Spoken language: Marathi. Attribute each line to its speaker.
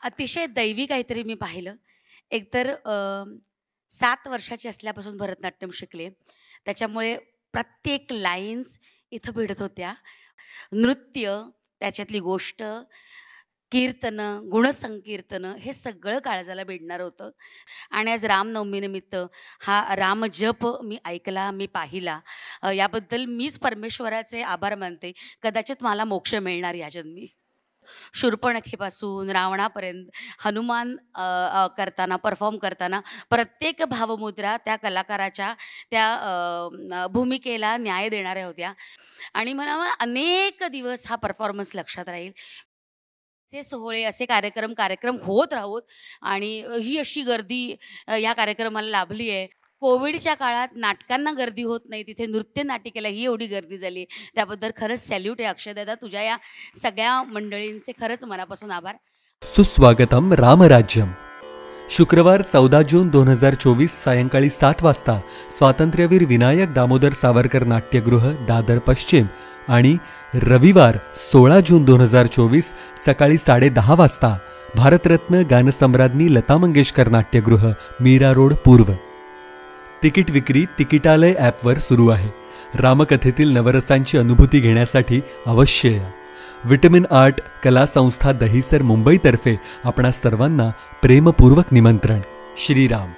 Speaker 1: अतिशय दैवी काहीतरी मी पाहिलं. एकतर 7 वर्षाची असल्यापासून भरतनाट्यम शिकले. त्याच्यामुळे प्रत्येक लाईन्स इथं भिडत होत्या. नृत्य, त्याच्यातली गोष्ट, कीर्तनं, गुणसंकीर्तनं हे सगळं काळजाला भिडणारं होतं. आणि आज रामनवमीनिमित्त हा रामजप मी ऐकला, मी पाहिला. याबद्दल मीच परमेश्वराचे आभार मानते. कदाचित मला मोक्ष मिळणार या जन्मी. शूर्पणखेपासून रावणापर्यंत हनुमान करताना, परफॉर्म करताना प्रत्येक भावमुद्रा त्या कलाकाराच्या त्या भूमिकेला न्याय देणाऱ्या होत्या. आणि मला अनेक दिवस हा परफॉर्मन्स लक्षात राहील. असे सोहळे, असे कार्यक्रम होत राहोत आणि ही अशी गर्दी या कार्यक्रमाला लाभली आहे. कोविडच्या काळात नाटकांना गर्दी होत नाही, तिथे नृत्य नाटिकेला ही एवढी गर्दी झाली. त्याबद्दल खरंच सॅल्यूट आहे अक्षयदादा, तुझ्या या सगळ्या मंडळींचे खरंच मनापासून आभार.
Speaker 2: सुस्वागतम रामराज्यम. शुक्रवार 14 जून 2024 सायंकाळी 7 वाजता स्वातंत्र्यवीर विनायक दामोदर सावरकर नाट्यगृह, दादर पश्चिम. आणि रविवार 16 जून 2024 सकाळी 10:30 वाजता भारतरत्न गानसम्राज्ञी लता मंगेशकर नाट्यगृह, मीरा रोड पूर्व. तिकीट विक्री तिकिटालय ॲपवर सुरू आहे. रामकथेतील नवरसांची अनुभूती घेण्यासाठी अवश्य या. विटमिन आर्ट कला संस्था दहिसर मुंबईतर्फे आपणा सर्वांना प्रेमपूर्वक निमंत्रण. श्रीराम.